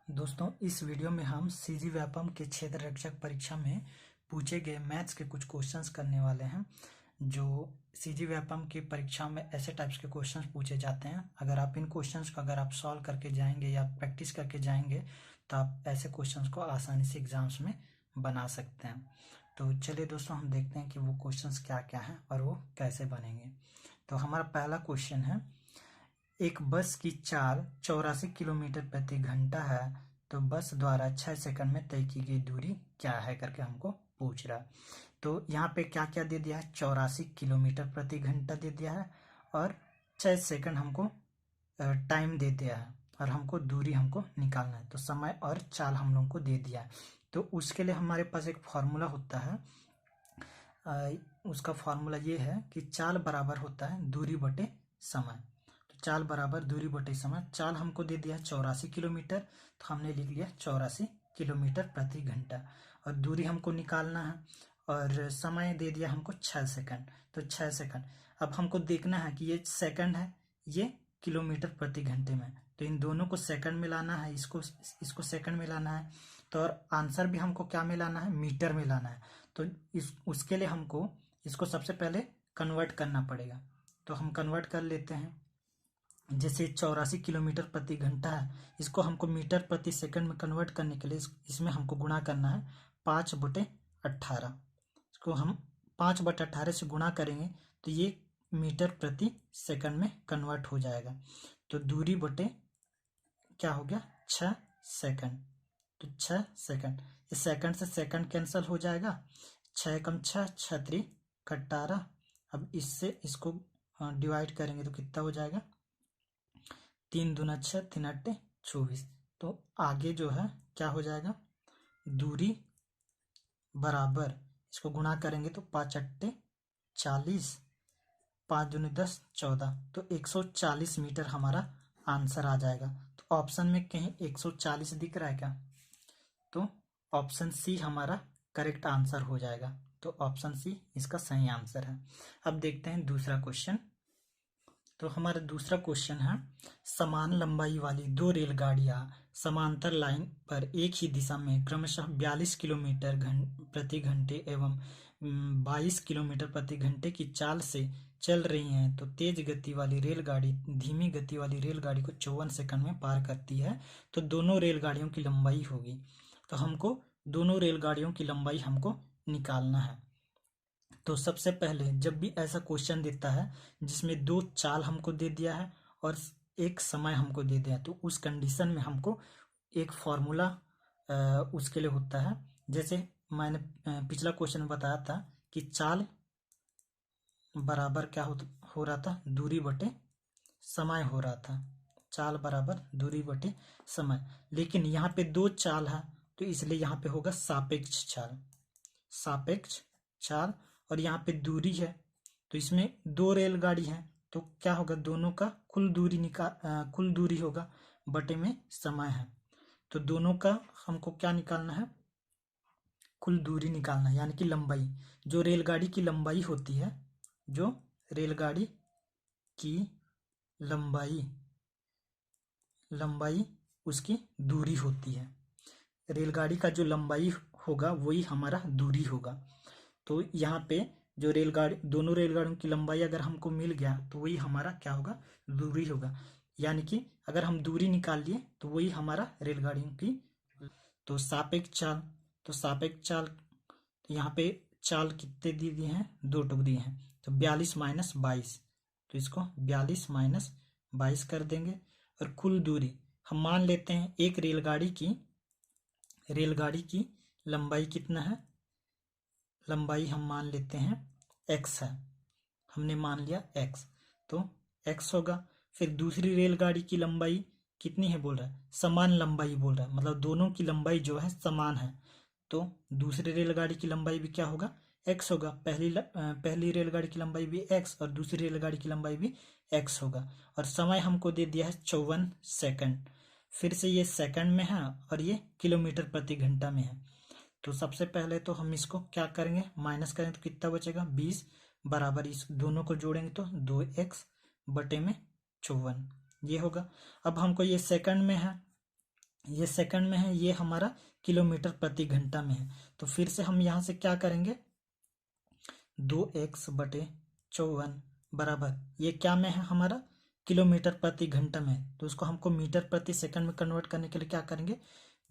दोस्तों, इस वीडियो में हम सीजी व्यापम के क्षेत्र रक्षक परीक्षा में पूछे गए मैथ्स के कुछ क्वेश्चंस करने वाले हैं। जो सीजी व्यापम की परीक्षा में ऐसे टाइप्स के क्वेश्चंस पूछे जाते हैं। अगर आप इन क्वेश्चंस को अगर आप सॉल्व करके जाएंगे या प्रैक्टिस करके जाएंगे तो आप ऐसे क्वेश्चंस को आसानी से एग्जाम्स में बना सकते हैं। तो चलिए दोस्तों, हम देखते हैं कि वो क्वेश्चंस क्या क्या हैं और वो कैसे बनेंगे। तो हमारा पहला क्वेश्चन है, एक बस की चाल 84 किलोमीटर प्रति घंटा है, तो बस द्वारा 6 सेकंड में तय की गई दूरी क्या है करके हमको पूछ रहा है। तो यहाँ पे क्या क्या दे दिया है, 84 किलोमीटर प्रति घंटा दे दिया है और 6 सेकंड हमको टाइम दे दिया है और हमको दूरी हमको निकालना है। तो समय और चाल हम लोग को दे दिया है। तो उसके लिए हमारे पास एक फॉर्मूला होता है। उसका फॉर्मूला ये है कि चाल बराबर होता है दूरी बटे समय। चाल बराबर दूरी बटे समय। चाल हमको दे दिया है 84 किलोमीटर, तो हमने लिख लिया 84 किलोमीटर प्रति घंटा। और दूरी हमको निकालना है और समय दे दिया हमको 6 सेकंड, तो 6 सेकंड। अब हमको देखना है कि ये सेकंड है, ये किलोमीटर प्रति घंटे में, तो इन दोनों को सेकंड में लाना है, इसको सेकंड में लाना है। तो और आंसर भी हमको क्या में लाना है, मीटर में लाना है। तो उसके लिए हमको इसको सबसे पहले कन्वर्ट करना पड़ेगा। तो हम कन्वर्ट कर लेते हैं। जैसे 84 किलोमीटर प्रति घंटा है, इसको हमको मीटर प्रति सेकंड में कन्वर्ट करने के लिए इसमें हमको गुणा करना है 5/18। इसको हम 5/18 से गुणा करेंगे तो ये मीटर प्रति सेकंड में कन्वर्ट हो जाएगा। तो दूरी बटे क्या हो गया, 6 सेकंड। तो 6 सेकंड, इस सेकंड से सेकंड कैंसिल हो जाएगा। 6 कम 6, 6 3 18। अब इससे इसको डिवाइड करेंगे तो कितना हो जाएगा, 3 दूना 6, 3 8 24। तो आगे जो है क्या हो जाएगा, दूरी बराबर, इसको गुणा करेंगे तो 5 8 40, 5 दूनी 10 14, तो 140 मीटर हमारा आंसर आ जाएगा। तो ऑप्शन में कहीं 140 दिख रहा है क्या, तो ऑप्शन सी हमारा करेक्ट आंसर हो जाएगा। तो ऑप्शन सी इसका सही आंसर है। अब देखते हैं दूसरा क्वेश्चन। तो हमारा दूसरा क्वेश्चन है, समान लंबाई वाली दो रेलगाड़ियां समांतर लाइन पर एक ही दिशा में क्रमशः 42 किलोमीटर प्रति घंटे एवं 22 किलोमीटर प्रति घंटे की चाल से चल रही हैं। तो तेज गति वाली रेलगाड़ी धीमी गति वाली रेलगाड़ी को 54 सेकंड में पार करती है। तो दोनों रेलगाड़ियों की लंबाई होगी। तो हमको दोनों रेलगाड़ियों की लंबाई हमको निकालना है। तो सबसे पहले जब भी ऐसा क्वेश्चन देता है जिसमें दो चाल हमको दे दिया है और एक समय हमको दे दिया है, तो उस कंडीशन में हमको एक फॉर्मूला उसके लिए होता है। जैसे मैंने पिछला क्वेश्चन में बताया था कि चाल बराबर क्या हो रहा था, दूरी बटे समय हो रहा था। चाल बराबर दूरी बटे समय, लेकिन यहाँ पे दो चाल है तो इसलिए यहाँ पे होगा सापेक्ष चाल। सापेक्ष चाल, और यहाँ पे दूरी है तो इसमें दो रेलगाड़ी है तो क्या होगा, दोनों का कुल दूरी होगा बटे में समय है। तो दोनों का हमको क्या निकालना है, कुल दूरी निकालना है, यानी कि लंबाई। जो रेलगाड़ी की लंबाई होती है, जो रेलगाड़ी की लंबाई उसकी दूरी होती है। रेलगाड़ी का जो लंबाई होगा वही हमारा दूरी होगा। तो यहाँ पे जो दोनों रेलगाड़ियों की लंबाई अगर हमको मिल गया तो वही हमारा क्या होगा, दूरी होगा। यानी कि अगर हम दूरी निकाल लिए तो वही हमारा रेलगाड़ियों की। तो सापेक्ष चाल, तो यहाँ पे चाल कितने दे दिए हैं, दो टुक दिए हैं। तो 42 माइनस 22, तो इसको 42 माइनस 22 कर देंगे। और कुल दूरी हम मान लेते हैं, एक रेलगाड़ी की लंबाई कितना है, लंबाई हम मान लेते हैं x है, हमने मान लिया x, तो x होगा। फिर दूसरी रेलगाड़ी की लंबाई कितनी है बोल रहा है, समान लंबाई बोल रहा है, मतलब दोनों की लंबाई जो है समान है। तो दूसरी रेलगाड़ी की लंबाई भी क्या होगा, x होगा। पहली रेलगाड़ी की लंबाई भी x और दूसरी रेलगाड़ी की लंबाई भी x होगा। और समय हमको दे दिया है 54 सेकंड। फिर से ये सेकंड में है और ये किलोमीटर प्रति घंटा में है। तो सबसे पहले तो हम इसको क्या करेंगे, माइनस करेंगे तो कितना बचेगा, 20 बराबर इस दोनों को जोड़ेंगे तो 2x बटे में 54 ये होगा। अब हमको ये सेकंड में है ये सेकंड में है, ये हमारा किलोमीटर प्रति घंटा में है। तो फिर से हम यहाँ से क्या करेंगे, 2x/54 बराबर, ये क्या में है हमारा, किलोमीटर प्रति घंटा में। तो उसको हमको मीटर प्रति सेकंड में कन्वर्ट करने के लिए क्या करेंगे,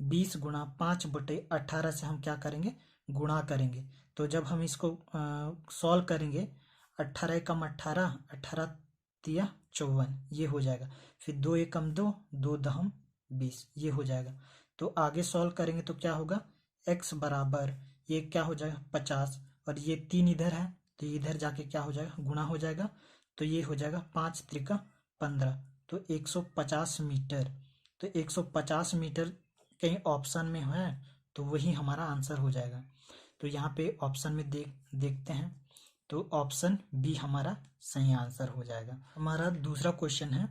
20 गुणा 5/18 से हम क्या करेंगे, गुणा करेंगे। तो जब हम इसको सॉल्व करेंगे, 18 एकम 18, 18 तिया 54, ये हो जाएगा। फिर 2 एकम 2, 2 दहम 20, ये हो जाएगा। तो आगे सॉल्व करेंगे तो क्या होगा, x बराबर, ये क्या हो जाएगा 50, और ये 3 इधर है तो इधर जाके क्या हो जाएगा, गुणा हो जाएगा। तो ये हो जाएगा 5 त्रिका 15, तो 150 मीटर। तो 150 मीटर कहीं ऑप्शन में है तो वही हमारा आंसर हो जाएगा। तो यहाँ पे ऑप्शन में देखते हैं, तो ऑप्शन बी हमारा सही आंसर हो जाएगा। हमारा दूसरा क्वेश्चन है,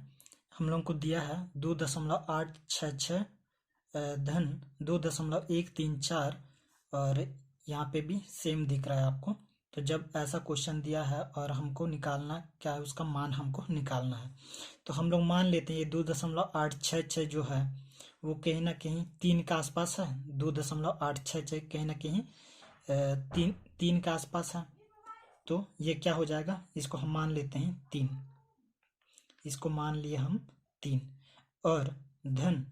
हम लोगों को दिया है 2.866 धन 2.134, और यहाँ पे भी सेम दिख रहा है आपको। तो जब ऐसा क्वेश्चन दिया है और हमको निकालना क्या है, उसका मान हमको निकालना है, तो हम लोग मान लेते हैं ये 2.866 जो है वो कहीं ना कहीं 3 के आसपास है। 2.866 कहीं ना कहीं तीन के आसपास है। तो ये क्या हो जाएगा, इसको हम मान लेते हैं 3, इसको मान लिए हम 3, और धन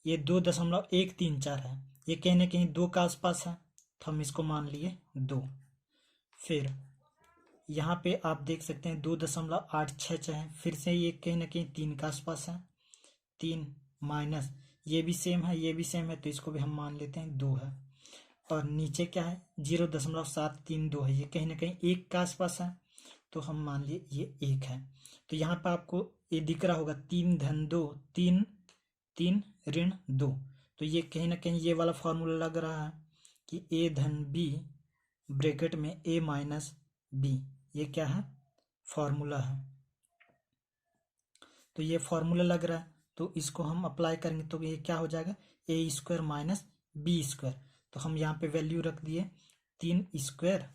ये 2.134 है, ये कहीं ना कहीं 2 के आसपास है, तो हम इसको मान लिए 2। फिर यहाँ पे आप देख सकते हैं 2.866 है, फिर से ये कहीं ना कहीं 3 के आसपास है। 3 माइनस ये भी सेम है, ये भी सेम है, तो इसको भी हम मान लेते हैं 2 है। और नीचे क्या है, 0.732 है, ये कहीं ना कहीं 1 के आसपास है, तो हम मान लिए ये 1 है। तो यहाँ पर आपको ये दिख रहा होगा 3 धन 2, 3 3 ऋण 2, तो ये कहीं ना कहीं ये वाला फॉर्मूला लग रहा है कि ए धन बी ब्रैकेट में ए माइनस बी, ये क्या है, फॉर्मूला है। तो ये फॉर्मूला लग रहा है, तो इसको हम अप्लाई करेंगे तो ये क्या हो जाएगा, ए स्क्वायर माइनस बी स्क्वायर। तो हम यहाँ पे वैल्यू रख दिए 3 स्क्वायर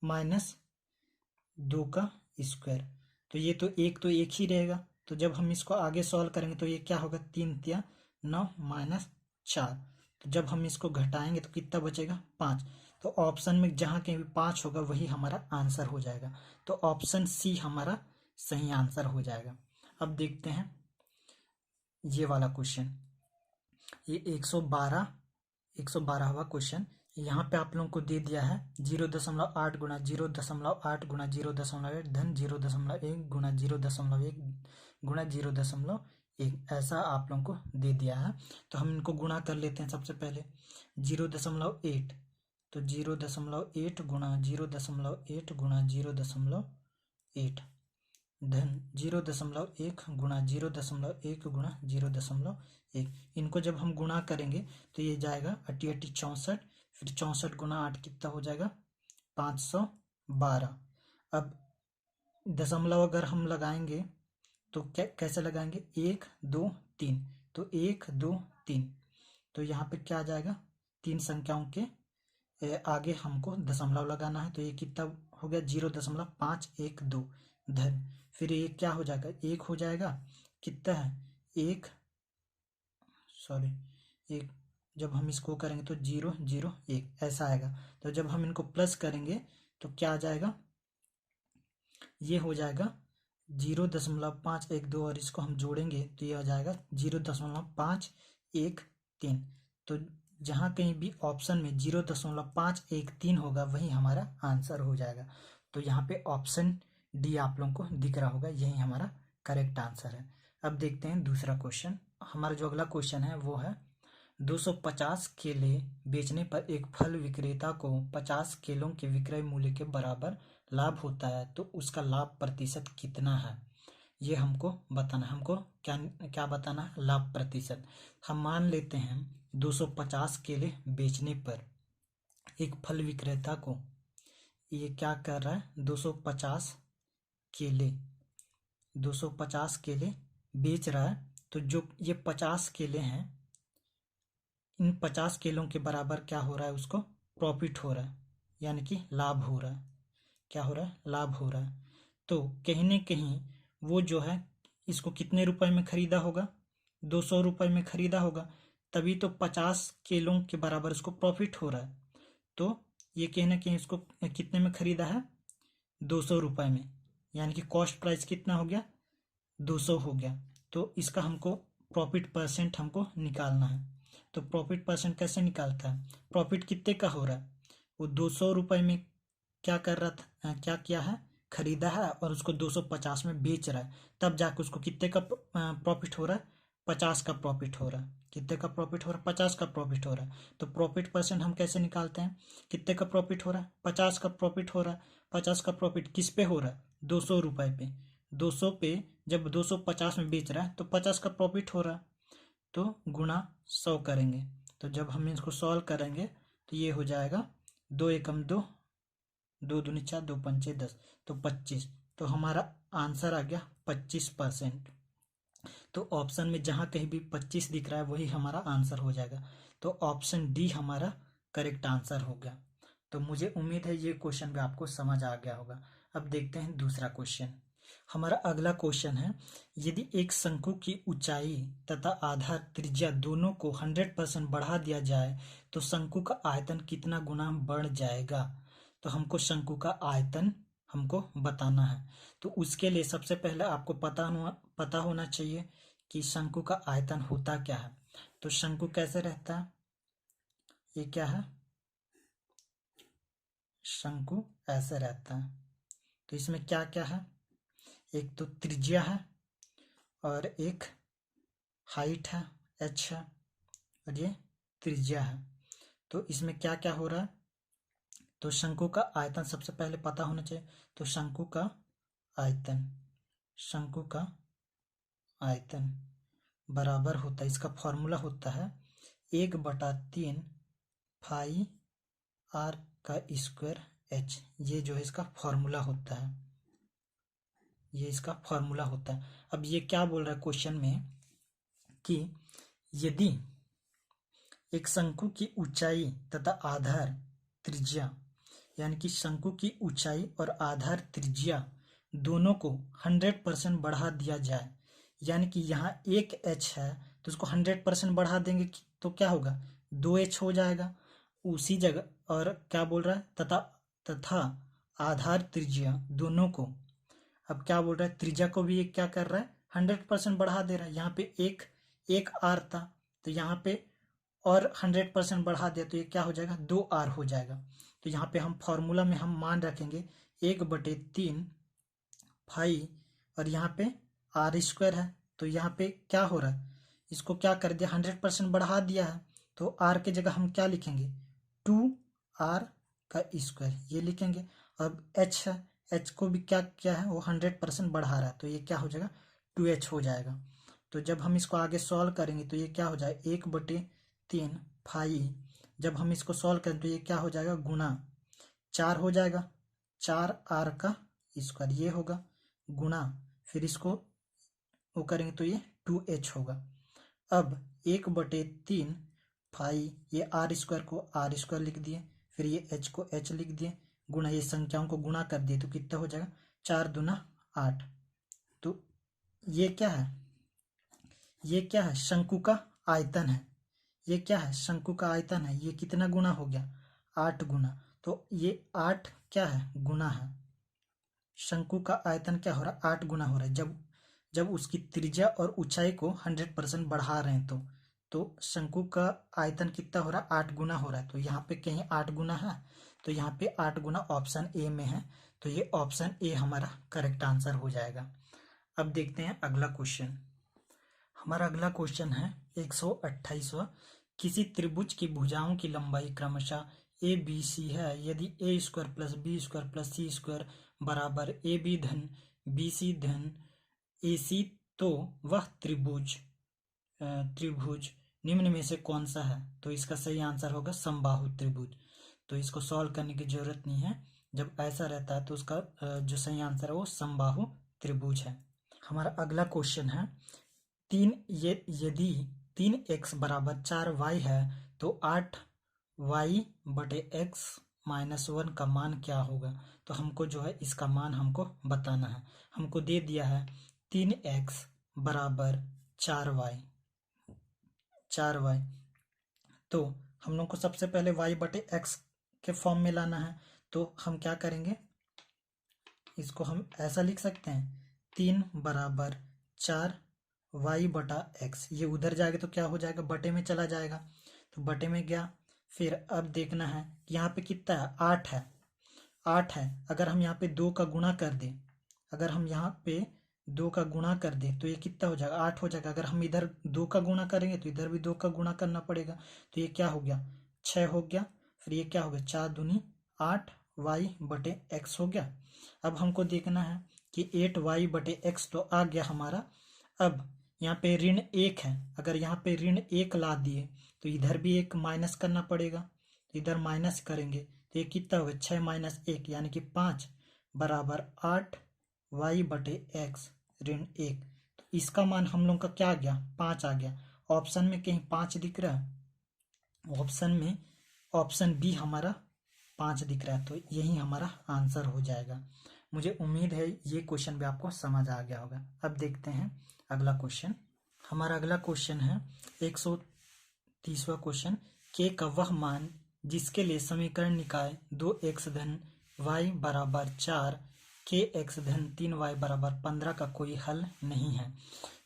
माइनस 2 का स्क्वायर, तो ये तो एक ही रहेगा। तो जब हम इसको आगे सॉल्व करेंगे तो ये क्या होगा, 3 तिया 9 माइनस 4, तो जब हम इसको घटाएंगे तो कितना बचेगा, 5। तो ऑप्शन में जहाँ कहीं भी 5 होगा वही हमारा आंसर हो जाएगा। तो ऑप्शन सी हमारा सही आंसर हो जाएगा। अब देखते हैं ये वाला क्वेश्चन, ये 112वां क्वेश्चन। यहाँ पे आप लोगों को दे दिया है 0.8 गुणा 0.8 गुणा 0.8 धन 0.1 गुणा 0.1 गुणा 0.1, ऐसा आप लोगों को दे दिया है। तो हम इनको गुणा कर लेते हैं। सबसे पहले 0.8, तो 0.8 गुणा 0.8 गुणा 0.8 धन 0.1 गुणा 0.1 गुणा 0.1, इनको जब हम गुणा करेंगे तो ये जाएगा 88 64, फिर 64 गुणा 8 कितना हो जाएगा, 512। अब दशमलव अगर हम लगाएंगे तो कैसे लगाएंगे, 1 2 3, तो 1 2 3, तो यहाँ पे क्या आ जाएगा, 3 संख्याओं के आगे हमको दशमलव लगाना है। तो ये कितना हो गया, 0.512 धन, फिर ये क्या हो जाएगा, 1 हो जाएगा, कितना है 1, जब हम इसको करेंगे तो 0 0 1 ऐसा आएगा। तो जब हम इनको प्लस करेंगे तो क्या आ जाएगा, ये हो जाएगा 0.512, और इसको हम जोड़ेंगे तो ये आ जाएगा 0.513। तो जहाँ कहीं भी ऑप्शन में 0.513 होगा वही हमारा आंसर हो जाएगा। तो यहाँ पे ऑप्शन डी आप लोगों को दिख रहा होगा, यही हमारा करेक्ट आंसर है। अब देखते हैं दूसरा क्वेश्चन। हमारा जो अगला क्वेश्चन है वो है 250 केले बेचने पर एक फल विक्रेता को 50 केलों के विक्रय मूल्य के बराबर लाभ होता है, तो उसका लाभ प्रतिशत कितना है, ये हमको बताना है। हमको क्या क्या बताना है, लाभ प्रतिशत। हम मान लेते हैं 250 केले बेचने पर एक फल विक्रेता को, ये क्या कर रहा है, 250 केले बेच रहा है। तो जो ये 50 केले हैं, इन 50 केलों के बराबर क्या हो रहा है, उसको प्रॉफिट हो रहा है, यानी कि लाभ हो रहा है। क्या हो रहा है, लाभ हो रहा है। तो कहीं न कहीं वो जो है इसको कितने रुपए में खरीदा होगा, 200 रुपए में खरीदा होगा। तभी तो 50 किलो के बराबर उसको प्रॉफिट हो रहा है। तो ये कहीं ना कहीं इसको कितने में खरीदा है, 200 रुपये में, यानी कि कॉस्ट प्राइस कितना हो गया, 200 हो गया। तो इसका हमको प्रॉफिट परसेंट हमको निकालना है। तो प्रॉफिट परसेंट कैसे निकालता है, प्रॉफिट कितने का हो रहा है, वो 200 रुपये में क्या कर रहा था, क्या किया है, खरीदा है और उसको 250 में बेच रहा है, तब जाकर उसको कितने का प्रॉफिट हो रहा है, 50 का प्रॉफिट हो रहा है। कितने का प्रॉफिट हो रहा है, 50 का प्रॉफिट हो रहा है। तो प्रॉफिट परसेंट हम कैसे निकालते हैं, कितने का प्रॉफिट हो रहा है, 50 का प्रॉफिट हो रहा है। 50 का प्रॉफिट किस पे हो रहा है, 200 रुपये पे। 200 पे जब 250 में बेच रहा है तो 50 का प्रॉफिट हो रहा है, तो गुणा 100 करेंगे। तो जब हम इसको सॉल्व करेंगे तो ये हो जाएगा 2 एकम 2, 2 दूनी 4, 2 पंचे 10, तो 25। तो हमारा आंसर आ गया 25%। तो ऑप्शन में जहाँ कहीं भी 25 दिख रहा है वही हमारा आंसर हो जाएगा। तो ऑप्शन डी हमारा करेक्ट आंसर हो गया। तो मुझे उम्मीद है ये क्वेश्चन भी आपको समझ आ गया होगा। अब देखते हैं दूसरा क्वेश्चन। हमारा अगला क्वेश्चन है, यदि एक शंकु की ऊंचाई तथा आधार त्रिज्या दोनों को 100% बढ़ा दिया जाए तो शंकु का आयतन कितना गुना बढ़ जाएगा। तो हमको शंकु का आयतन हमको बताना है। तो उसके लिए सबसे पहले आपको पता होना चाहिए कि शंकु का आयतन होता क्या है। तो शंकु कैसे रहता है, ये क्या है, शंकु ऐसे रहता है। तो इसमें क्या क्या है, एक तो त्रिज्या है और एक हाइट है, एच है, और ये त्रिज्या है। तो इसमें क्या क्या हो रहा है, तो शंकु का आयतन सबसे पहले पता होना चाहिए। तो शंकु का आयतन, शंकु का आयतन बराबर होता है, इसका फॉर्मूला होता है 1/3 पाई आर का स्क्वायर एच। ये जो है इसका फॉर्मूला होता है, ये इसका फॉर्मूला होता है। अब ये क्या बोल रहा है क्वेश्चन में कि यदि एक शंकु की ऊंचाई तथा आधार त्रिज्या, यानी कि शंकु की ऊंचाई और आधार त्रिज्या दोनों को 100% बढ़ा दिया जाए, यानी कि यहाँ एक एच है तो उसको 100% बढ़ा देंगे तो क्या होगा, 2h हो जाएगा उसी जगह। और क्या बोल रहा है, तथा आधार त्रिज्या दोनों को, अब क्या बोल रहा है, त्रिज्या को भी एक क्या कर रहा है, 100% बढ़ा दे रहा है। यहाँ पे एक आर था तो यहाँ पे और 100% बढ़ा दिया तो ये क्या हो जाएगा, 2r हो जाएगा। तो यहाँ पे हम फॉर्मूला में हम मान रखेंगे 1/3 पाई, और यहाँ पे आर स्क्वायर है। तो यहाँ पे क्या हो रहा है, इसको क्या कर दिया, 100% बढ़ा दिया है। तो आर के जगह हम क्या लिखेंगे, 2r का स्क्वायर, ये लिखेंगे। अब एच है, एच को भी क्या किया है, वो 100% बढ़ा रहा है तो ये क्या हो जाएगा, 2h हो जाएगा। तो जब हम इसको आगे सॉल्व करेंगे तो ये क्या हो जाएगा, 1/3 पाई, जब हम इसको सॉल्व करें तो ये क्या हो जाएगा, गुना 4 हो जाएगा, 4r का स्क्वायर ये होगा, गुना फिर इसको वो करेंगे तो ये 2h होगा। अब 1/3 पाई, ये आर स्क्वायर को आर स्क्वायर लिख दिए, फिर ये एच को एच लिख दिए, गुणा ये संख्याओं को गुणा कर दिए तो कितना हो जाएगा, 4 दूना 8। तो ये क्या है, ये क्या है, शंकु का आयतन है। ये क्या है, शंकु का आयतन है। ये कितना गुना हो गया, 8 गुना। तो ये 8 क्या है, गुना है। शंकु का आयतन क्या हो रहा है, 8 गुना हो रहा है। जब उसकी त्रिज्या और ऊंचाई को 100% बढ़ा रहे हैं तो शंकु का आयतन कितना हो रहा है, 8 गुना हो रहा है। तो यहाँ पे कहीं 8 गुना है, तो यहाँ पे 8 गुना ऑप्शन ए में है, तो ये ऑप्शन ए हमारा करेक्ट आंसर हो जाएगा। अब देखते हैं अगला क्वेश्चन। हमारा अगला क्वेश्चन है 128वां, किसी त्रिभुज की भुजाओं की लंबाई क्रमशः ए बी सी है, यदि A square plus B square plus C square बराबर ए बी धन बी सी धन ए सी, तो वह त्रिभुज निम्न में से कौन सा है। तो इसका सही आंसर होगा समबाहु त्रिभुज। तो इसको सॉल्व करने की जरूरत नहीं है, जब ऐसा रहता है तो उसका जो सही आंसर है वो समबाहु त्रिभुज है। हमारा अगला क्वेश्चन है, यदि 3x बराबर 4y है तो 8y/x-1 का मान क्या होगा। तो हमको जो है इसका मान हमको बताना है। हमको दे दिया है 3x बराबर 4y, तो हम लोग को सबसे पहले y बटे x के फॉर्म में लाना है। तो हम क्या करेंगे, इसको हम ऐसा लिख सकते हैं 3 बराबर 4 y बटा x। ये उधर जाएगा तो क्या हो जाएगा, बटे में चला जाएगा, तो बटे में गया। फिर अब देखना है कि यहाँ पे कितना है, 8 है, 8 है। अगर हम यहाँ पे 2 का गुणा कर दें, अगर हम यहाँ पे 2 का गुणा कर दें तो ये कितना हो जाएगा, 8 हो जाएगा। अगर हम इधर 2 का गुणा करेंगे तो इधर भी 2 का गुणा करना पड़ेगा, तो ये क्या हो गया, 6 हो गया। फिर ये क्या हो गया, 4 दूनी 8 y बटे x हो गया। अब हमको देखना है कि 8 y बटे x तो आ गया हमारा। अब यहाँ पे ऋण 1 है, अगर यहाँ पे ऋण 1 ला दिए तो इधर भी एक माइनस करना पड़ेगा, तो इधर माइनस करेंगे तो ये कितना होगा, 6 माइनस 1 यानी कि 5 बराबर 8 y बटे x ऋण 1। तो इसका मान हम लोग का क्या आ गया, 5 आ गया। ऑप्शन में कहीं 5 दिख रहा है, ऑप्शन में ऑप्शन बी हमारा 5 दिख रहा है, तो यही हमारा आंसर हो जाएगा। मुझे उम्मीद है ये क्वेश्चन भी आपको समझ आ गया होगा। अब देखते हैं अगला क्वेश्चन। हमारा अगला क्वेश्चन है 130वां क्वेश्चन। के का वह मान जिसके लिए समीकरण निकाय 2x धन y बराबर 4 के एक्स धन 3y बराबर 15 का कोई हल नहीं है।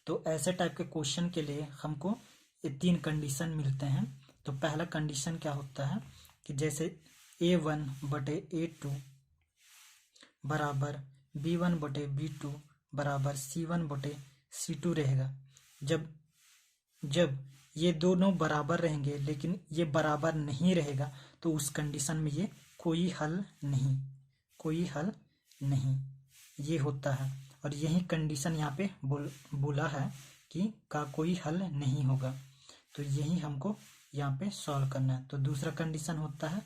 तो ऐसे टाइप के क्वेश्चन के लिए हमको ये 3 कंडीशन मिलते हैं। तो पहला कंडीशन क्या होता है कि जैसे a1 बटे a2 बराबर b1 बटे b2 बराबर c1 बटे c2 रहेगा। जब ये दोनों बराबर रहेंगे लेकिन ये बराबर नहीं रहेगा तो उस कंडीशन में ये कोई हल नहीं ये होता है। और यही कंडीशन यहाँ पे बोला है कि का कोई हल नहीं होगा, तो यही हमको यहाँ पे सॉल्व करना है। तो दूसरा कंडीशन होता है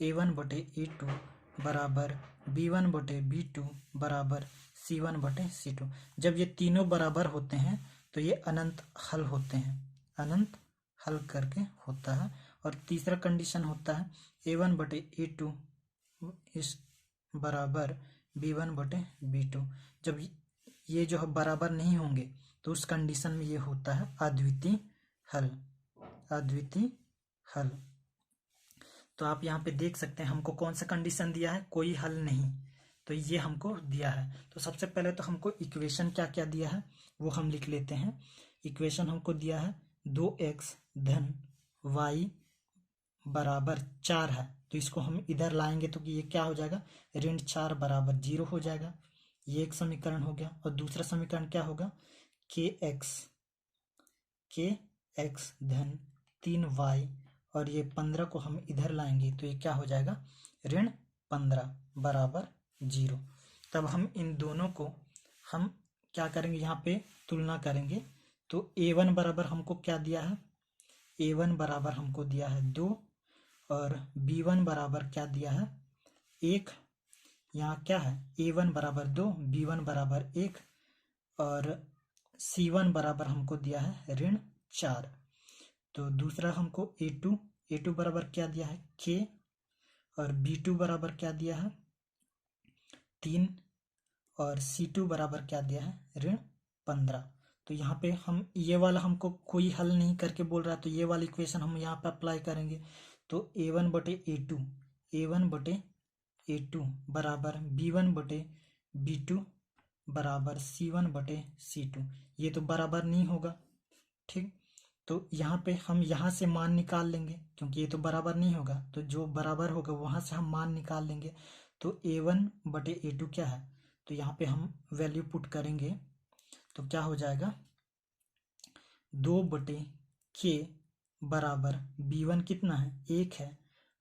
a1 बटे a2 बराबर b1 बटे b2 बराबर c1 बटे c2। जब ये तीनों बराबर होते हैं तो ये अनंत हल होते हैं, अनंत हल करके होता है। और तीसरा कंडीशन होता है a1 बटे a2 इस बराबर b1 बटे b2। जब ये जो है बराबर नहीं होंगे तो उस कंडीशन में ये होता है अद्वितीय हल, अद्वितीय हल। तो आप यहाँ पे देख सकते हैं हमको कौन सा कंडीशन दिया है, कोई हल नहीं, तो ये हमको दिया है। तो सबसे पहले तो हमको इक्वेशन क्या क्या दिया है वो हम लिख लेते हैं। इक्वेशन हमको दिया है 2x धन y बराबर 4 है, तो इसको हम इधर लाएंगे तो ये क्या हो जाएगा, ऋण 4 बराबर 0 हो जाएगा। ये एक समीकरण हो गया। और दूसरा समीकरण क्या होगा, के एक्स धन 3y और ये 15 को हम इधर लाएंगे तो ये क्या हो जाएगा, ऋण 15 बराबर 0। तब हम इन दोनों को हम क्या करेंगे, यहाँ पे तुलना करेंगे। तो a1 बराबर हमको क्या दिया है, a1 बराबर हमको दिया है 2 और b1 बराबर क्या दिया है 1। यहाँ क्या है, a1 बराबर 2 b1 बराबर 1 और c1 बराबर हमको दिया है ऋण 4। तो दूसरा हमको a2 बराबर क्या दिया है k और b2 बराबर क्या दिया है 3 और c2 बराबर क्या दिया है ऋण 15। तो यहाँ पे हम ये वाला हमको कोई हल नहीं करके बोल रहा है, तो ये वाली इक्वेशन हम यहाँ पे अप्लाई करेंगे। तो a1 बटे a2 बराबर b1 बटे b2 बराबर c1 बटे c2। ये तो बराबर नहीं होगा, ठीक। तो यहाँ पे हम यहाँ से मान निकाल लेंगे क्योंकि ये तो बराबर नहीं होगा, तो जो बराबर होगा वहाँ से हम मान निकाल लेंगे। तो a1 बटे a2 क्या है, तो यहाँ पे हम वैल्यू पुट करेंगे तो क्या हो जाएगा 2 बटे k बराबर b1 कितना है 1 है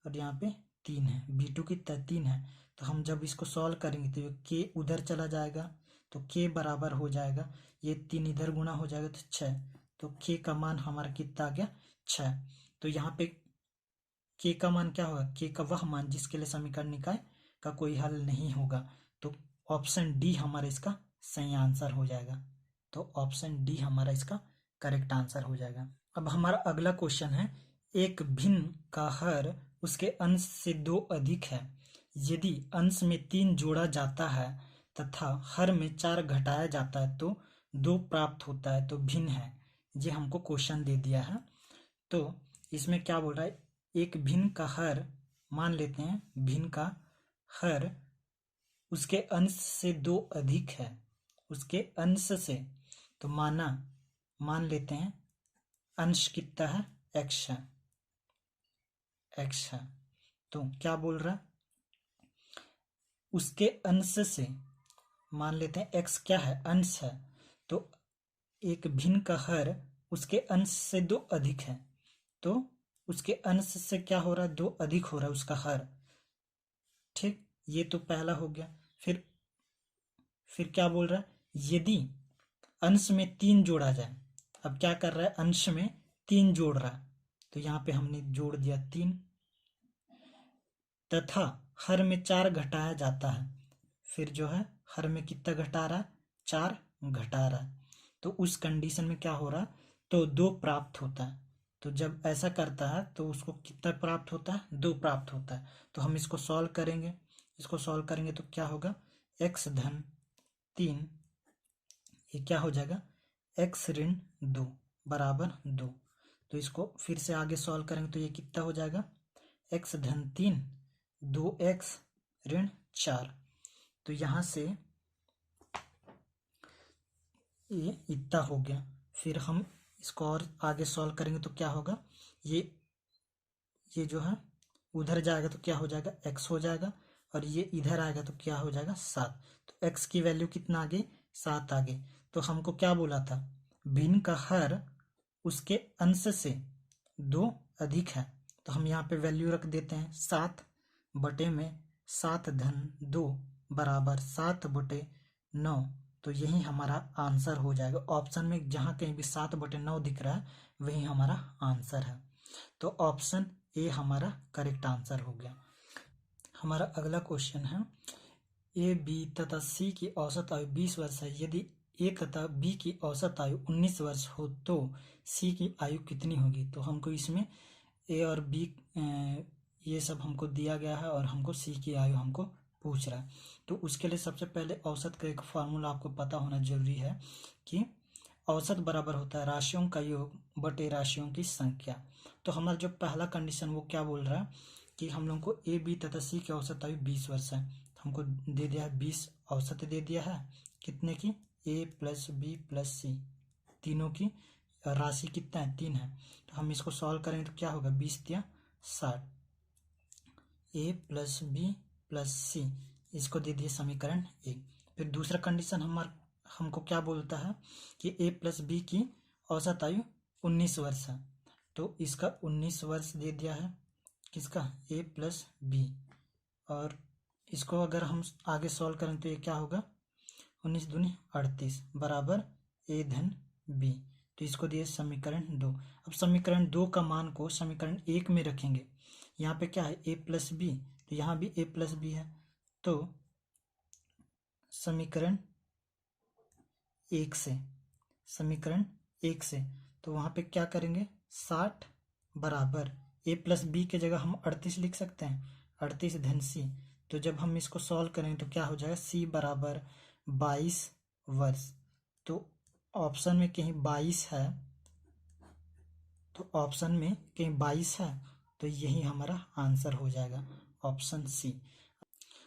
और यहाँ पे 3 है, b2 कितना 3 है। तो हम जब इसको सॉल्व करेंगे तो k उधर चला जाएगा तो k बराबर हो जाएगा, ये 3 इधर गुना हो जाएगा तो 6। तो k का मान हमारा कितना आ गया 6। तो यहाँ पे k का मान क्या होगा, k का वह मान जिसके लिए समीकरण निकाय का कोई हल नहीं होगा। तो ऑप्शन डी हमारा इसका सही आंसर हो जाएगा। तो ऑप्शन डी हमारा इसका करेक्ट आंसर हो जाएगा। अब हमारा अगला क्वेश्चन है, एक भिन्न का हर उसके अंश से 2 अधिक है। यदि अंश में 3 जोड़ा जाता है तथा हर में 4 घटाया जाता है तो 2 प्राप्त होता है, तो भिन्न है। ये हमको क्वेश्चन दे दिया है। तो इसमें क्या बोल रहा है, एक भिन्न का हर, मान लेते हैं भिन्न का हर उसके अंश से 2 अधिक है, उसके अंश से, तो मान लेते हैं अंश कितना है, x है, x है। तो क्या बोल रहा है, उसके अंश से, मान लेते हैं x क्या है, अंश है, तो एक भिन्न का हर उसके अंश से 2 अधिक है, तो उसके अंश से क्या हो रहा है, 2 अधिक हो रहा है उसका हर। ठीक, ये तो पहला हो गया। फिर क्या बोल रहा है, यदि अंश में 3 जोड़ा जाए, अब क्या कर रहा है, अंश में 3 जोड़ रहा है, तो यहाँ पे हमने जोड़ दिया 3, तथा हर में 4 घटाया जाता है, फिर जो है हर में कितना घटा रहा है, 4 घटा रहा है, तो उस कंडीशन में क्या हो रहा है, तो 2 प्राप्त होता है। तो जब ऐसा करता है तो उसको कितना प्राप्त होता है, 2 प्राप्त होता है। तो हम इसको सॉल्व करेंगे, तो क्या होगा, x धन 3, ये क्या हो जाएगा, x ऋण 2 बराबर 2। तो इसको फिर से आगे सॉल्व करेंगे तो ये कितना हो जाएगा, x धन 3 2x ऋण 4। तो यहाँ से ये इतना हो गया। फिर हम इसको और आगे सॉल्व करेंगे तो क्या होगा, ये जो है उधर जाएगा तो क्या हो जाएगा, x हो जाएगा, और ये इधर आएगा तो क्या हो जाएगा, 7। तो x की वैल्यू कितना आ गई, 7 आ गई। तो हमको क्या बोला था, भिन्न का हर उसके अंश से 2 अधिक है, तो हम यहाँ पे वैल्यू रख देते हैं 7 बटे में 7 धन 2 बराबर 7 बटे 9। तो यही हमारा आंसर हो जाएगा। ऑप्शन में जहाँ कहीं भी 7 बटे 9 दिख रहा है वही हमारा आंसर है। तो ऑप्शन ए हमारा करेक्ट आंसर हो गया। हमारा अगला क्वेश्चन है, ए बी तथा सी की औसत आयु 20 वर्ष है, यदि ए तथा बी की औसत आयु 19 वर्ष हो तो सी की आयु कितनी होगी। तो हमको इसमें ए और बी ये सब हमको दिया गया है और हमको सी की आयु हमको पूछ रहा है। तो उसके लिए सबसे पहले औसत का एक फार्मूला आपको पता होना जरूरी है कि औसत बराबर होता है राशियों का योग बटे राशियों की संख्या। तो हमारा जो पहला कंडीशन वो क्या बोल रहा है कि हम लोग को ए बी तथा सी की औसत आयु 20 वर्ष है, हमको दे दिया है 20 औसत दे दिया है, कितने की, ए प्लस बी प्लस सी, तीनों की राशि कितना है, 3 है। तो हम इसको सॉल्व करेंगे तो क्या होगा, 20 दिया 60, ए प्लस बी प्लस सी, इसको दे दिए समीकरण 1। फिर दूसरा कंडीशन हमको क्या बोलता है कि ए प्लस बी की औसत आयु 19 वर्ष है, तो इसका 19 वर्ष दे दिया है, किसका, ए प्लस बी। और इसको अगर हम आगे सॉल्व करें तो ये क्या होगा, 19 दूनी 38 बराबर ए धन बी। तो इसको दिए समीकरण 2। अब समीकरण 2 का मान को समीकरण 1 में रखेंगे, यहाँ पे क्या है, ए प्लस बी, तो यहाँ भी ए प्लस बी है, तो समीकरण 1 से तो वहाँ पे क्या करेंगे, 60 बराबर ए प्लस बी के जगह हम 38 लिख सकते हैं, 38 धन सी। तो जब हम इसको सॉल्व करेंगे तो क्या हो जाएगा, सी बराबर 22 वर्ष। तो ऑप्शन में कहीं 22 है, तो यही हमारा आंसर हो जाएगा, ऑप्शन सी।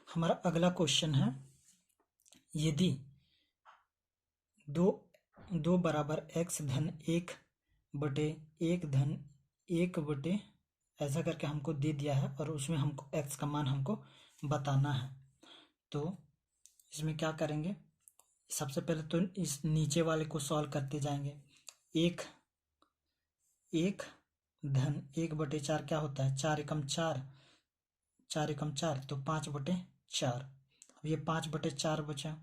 हमारा अगला क्वेश्चन है, यदि 2 बराबर x धन 1 बटे 1 धन 1 बटे ऐसा करके हमको दे दिया है और उसमें हमको x का मान हमको बताना है। तो इसमें क्या करेंगे, सबसे पहले तो इस नीचे वाले को सॉल्व करते जाएंगे। 1 धन 1 बटे 4 क्या होता है, 4 एकम 4, 4 एकम 4, तो 5 बटे 4। अब ये 5 बटे 4 बचा,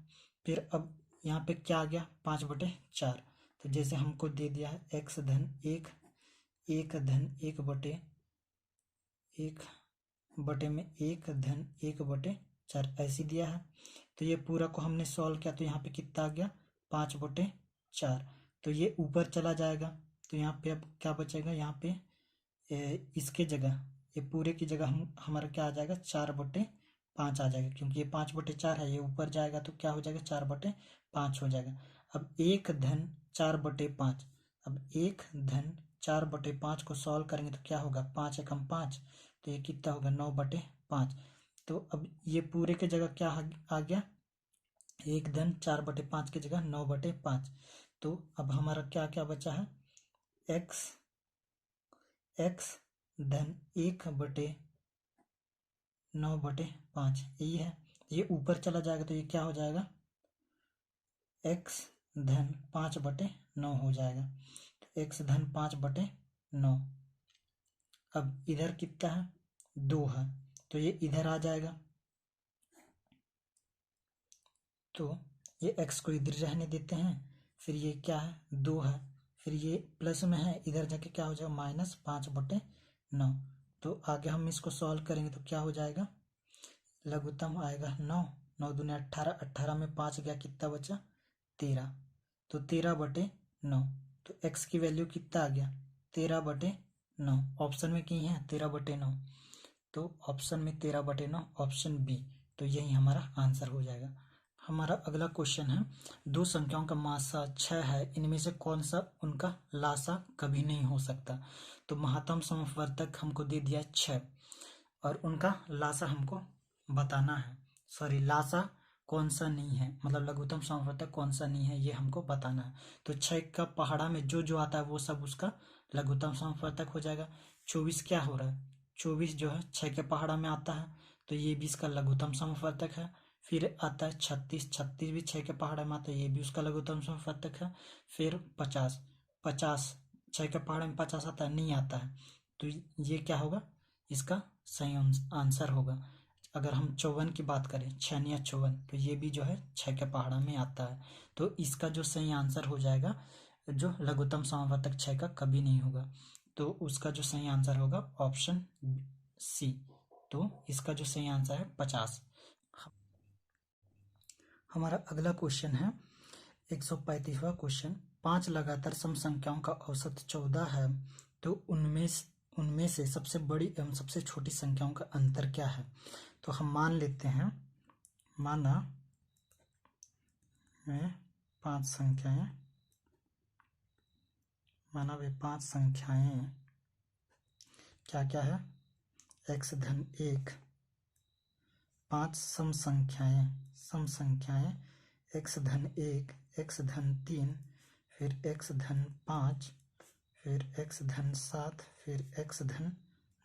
फिर अब यहाँ पे क्या आ गया, 5 बटे 4। तो जैसे हमको दे दिया है x धन 1, 1 धन 1 बटे 1 बटे में 1 धन 1 बटे 4 ऐसी दिया है। तो ये पूरा को हमने सॉल्व किया तो यहाँ पे कितना आ गया, 5 बटे 4। तो ये ऊपर चला जाएगा, तो यहाँ पे अब क्या बचेगा, यहाँ पे इसके जगह, ये पूरे की जगह हमारा क्या आ जाएगा, 4 बटे 5 आ जाएगा, क्योंकि ये 5 बटे 4 है, ये ऊपर जाएगा तो क्या हो जाएगा, 4 बटे 5 हो जाएगा। अब 1 धन 4 बटे 5, अब 1 धन 4/5 को सॉल्व करेंगे तो क्या होगा, 5 एकम 5, तो ये कितना होगा 9/5। तो अब ये पूरे के जगह क्या आ गया, 1 धन 4/5 की जगह 9/5। तो अब हमारा क्या क्या बचा है, x धन 1/9/5 यही है। ये ऊपर चला जाएगा तो ये क्या हो जाएगा, x धन 5/9 हो जाएगा। तो x धन 5/9। अब इधर कितना है, 2 है, तो ये इधर आ जाएगा। तो ये x को इधर रहने देते हैं, फिर ये क्या है 2 है, फिर ये प्लस में है, इधर जाके क्या हो जाएगा -5/9। तो आगे हम इसको सॉल्व करेंगे तो क्या हो जाएगा, लघुत्तम आएगा 9, 9 दूनी 18, 18 में 5 गया, कितना बचा 13, तो 13/9। तो x की वैल्यू कितना आ गया 13/9, ऑप्शन में की है 13/9, तो ऑप्शन में 13/9 ऑप्शन बी, तो यही हमारा आंसर हो जाएगा। हमारा अगला क्वेश्चन है, दो संख्याओं का मासा 6 है, इनमें से कौन सा उनका लासा कभी नहीं हो सकता। तो महत्तम समवर्तक हमको दे दिया 6 और उनका लासा हमको बताना है, सॉरी लासा कौन सा नहीं है, मतलब लघुत्तम समवर्तक कौन सा नहीं है ये हमको बताना है। तो 6 का पहाड़ा में जो जो आता है वो सब उसका लघुत्तम समवर्तक हो जाएगा। 24 क्या हो रहा है, 24 जो है 6 के पहाड़ा में आता है, तो ये भी इसका लघुत्तम समवर्तक है। फिर आता है 36, 36 भी 6 के पहाड़ा में आता है, ये भी उसका लघुत्तम समवर्तक है। फिर 50, 50 6 के पहाड़े में 50 आता है, नहीं आता है, तो ये क्या होगा, इसका सही आंसर होगा। अगर हम 54 की बात करें, 6 या 54, तो ये भी जो है 6 के पहाड़ा में आता है, तो इसका जो सही आंसर हो जाएगा, जो लघुत्तम समवर्तक 6 का कभी नहीं होगा, तो उसका जो सही आंसर होगा ऑप्शन सी। तो इसका जो सही आंसर है 50। हमारा अगला क्वेश्चन है 135वां क्वेश्चन, 5 लगातार सम संख्याओं का औसत 14 है, तो उनमें से सबसे बड़ी एवं सबसे छोटी संख्याओं का अंतर क्या है। तो हम मान लेते हैं, माना वे 5 संख्याएं, माना वे 5 संख्याएं क्या क्या है, x धन 1, 5 सम संख्याएं x धन 1, x धन 3, फिर x धन 5, फिर x धन 7, फिर x धन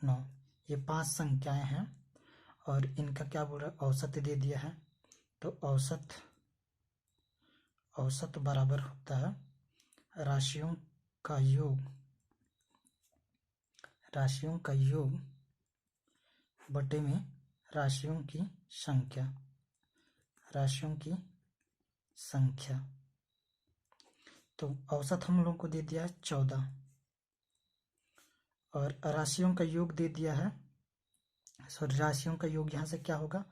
9, ये 5 संख्याएं हैं और इनका क्या बोल रहा है, औसत दे दिया है। तो औसत बराबर होता है राशियों का योग बटे में राशियों की संख्या। तो औसत हम लोगों को दे दिया है 14 और राशियों का योग दे दिया है, सॉरी राशियों का योग यहाँ से क्या होगा,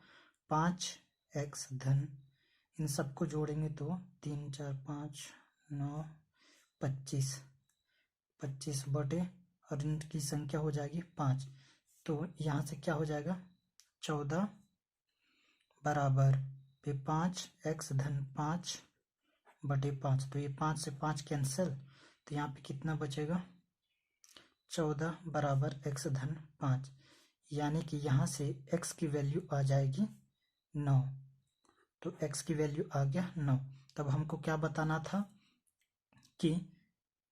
5x धन, इन सबको जोड़ेंगे तो 3 4 5 9 25, 25 बटे और इनकी संख्या हो जाएगी 5, तो यहाँ से क्या हो जाएगा 14 बराबर पे 5x धन 5 बटे 5, तो ये 5 से 5 कैंसिल, तो यहाँ पे कितना बचेगा 14 बराबर x धन 5, यानी कि यहाँ से x की वैल्यू आ जाएगी 9, तो x की वैल्यू आ गया 9। तब हमको क्या बताना था कि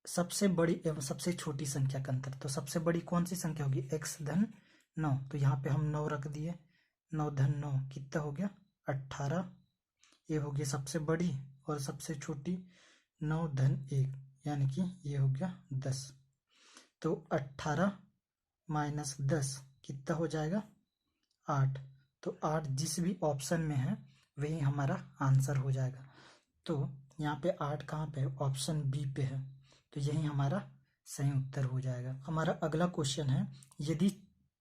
सबसे बड़ी एवं सबसे छोटी संख्या का अंतर, तो सबसे बड़ी कौन सी संख्या होगी, x धन 9, तो यहाँ पे हम 9 रख दिए, 9 धन 9 कितना हो गया 18, ये हो गई सबसे बड़ी, और सबसे छोटी 9 धन 1, यानी कि ये हो गया 10, तो 18 माइनस 10 कितना हो जाएगा 8, तो 8 जिस भी ऑप्शन में है वही हमारा आंसर हो जाएगा। तो यहाँ पे 8 कहाँ पे है, ऑप्शन बी पे है, तो यही हमारा सही उत्तर हो जाएगा। हमारा अगला क्वेश्चन है, यदि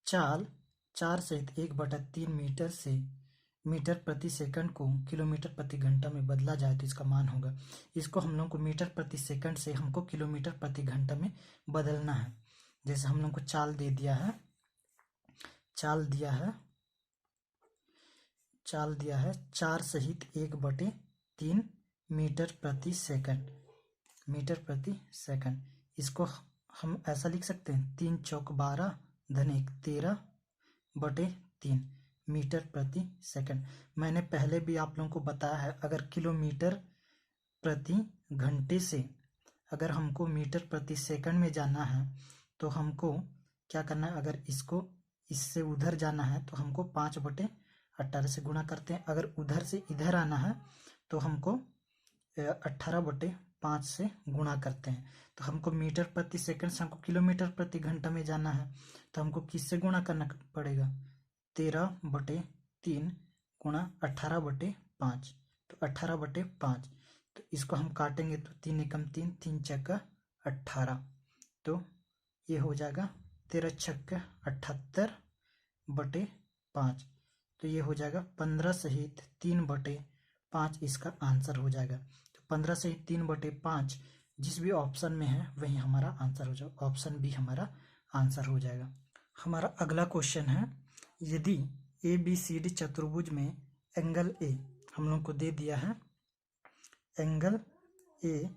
चाल 4 सहित 1/3 मीटर प्रति सेकंड को किलोमीटर प्रति घंटा में बदला जाए तो इसका मान होगा। इसको हम लोग को मीटर प्रति सेकंड से हमको किलोमीटर प्रति घंटा में बदलना है। जैसे हम लोग को चाल दिया है 4 सहित 1/3 मीटर प्रति सेकंड, इसको हम ऐसा लिख सकते हैं 3 चौक 12 धन 1 13/3 मीटर प्रति सेकंड। मैंने पहले भी आप लोगों को बताया है, अगर किलोमीटर प्रति घंटे से अगर हमको मीटर प्रति सेकंड में जाना है तो हमको क्या करना है, अगर इसको इससे उधर जाना है तो हमको 5/18 से गुणा करते हैं। अगर उधर से इधर आना है तो हमको 18/5 से गुणा करते हैं। तो हमको मीटर प्रति सेकंड से हमको किलोमीटर प्रति घंटा में जाना है तो हमको किससे गुणा करना पड़ेगा, 13/3 गुणा 18/5, तो 18/5। तो इसको हम काटेंगे तो 3 एकम 3, 3 छक्का 18, तो ये हो जाएगा 13 छक्का 78/5, तो ये हो जाएगा 15 सहित 3/5 इसका आंसर हो जाएगा। तो 15 सहित 3/5 जिस भी ऑप्शन में है वही हमारा आंसर हो जाएगा, ऑप्शन बी हमारा आंसर हो जाएगा। हमारा अगला क्वेश्चन है, यदि ABCD चतुर्भुज में एंगल ए हम लोग को दे दिया है, एंगल ए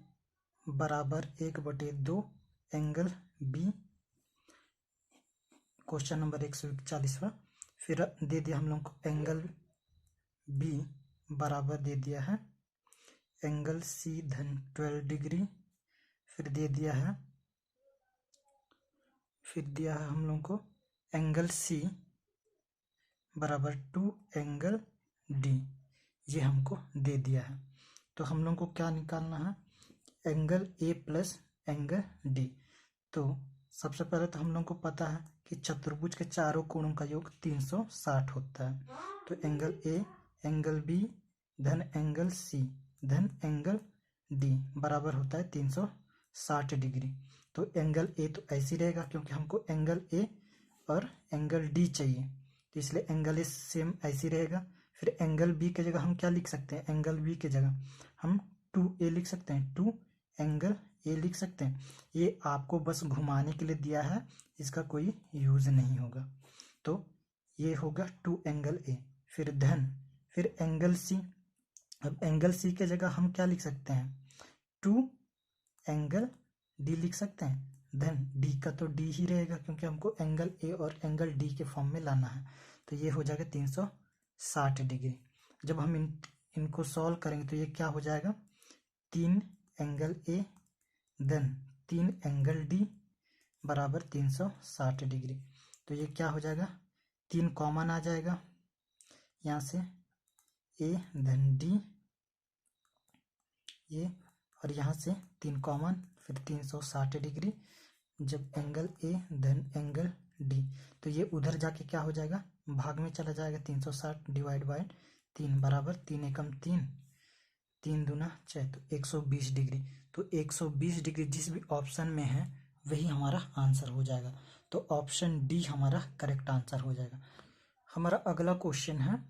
बराबर 1/2 एंगल बी, क्वेश्चन नंबर 141वां। फिर दे दिया हम लोग को एंगल बी बराबर दे दिया है एंगल सी धन 12 डिग्री। फिर दिया है हम लोग को एंगल सी बराबर 2 एंगल डी, ये हमको दे दिया है। तो हम लोग को क्या निकालना है, angle A plus angle D. तो सबसे पहले तो हम लोग को पता है कि चतुर्भुज के चारों कोणों का योग 360 होता है। तो एंगल ए एंगल बी धन एंगल सी धन एंगल डी बराबर होता है 360 डिग्री। तो एंगल ए तो ऐसे रहेगा क्योंकि हमको एंगल ए और एंगल डी चाहिए, तो इसलिए एंगल ए सेम ऐसे रहेगा। फिर एंगल बी के जगह हम क्या लिख सकते हैं, एंगल बी के जगह हम 2a लिख सकते हैं, 2 एंगल ए लिख सकते हैं। ये आपको बस घुमाने के लिए दिया है, इसका कोई यूज नहीं होगा। तो ये होगा 2 एंगल ए। फिर धन फिर एंगल सी, अब एंगल सी के जगह हम क्या लिख सकते हैं, 2 एंगल डी लिख सकते हैं। धन डी का तो डी ही रहेगा क्योंकि हमको एंगल ए और एंगल डी के फॉर्म में लाना है। तो ये हो जाएगा 360 डिग्री। जब हम इनको सॉल्व करेंगे तो ये क्या हो जाएगा, 3 एंगल ए धन 3 एंगल डी बराबर 360 डिग्री। तो ये क्या हो जाएगा, 3 कॉमन आ जाएगा यहाँ से, ए धन डी ये, और यहाँ से 3 कॉमन, फिर 360 डिग्री। जब एंगल ए धन एंगल डी, तो ये उधर जाके क्या हो जाएगा, भाग में चला जाएगा। 360 डिवाइड बाय 3 बराबर 3 एकम 3, 3 दूना 6, तो 120 डिग्री। तो 120 डिग्री जिस भी ऑप्शन में है वही हमारा आंसर हो जाएगा। तो ऑप्शन डी हमारा करेक्ट आंसर हो जाएगा। हमारा अगला क्वेश्चन है,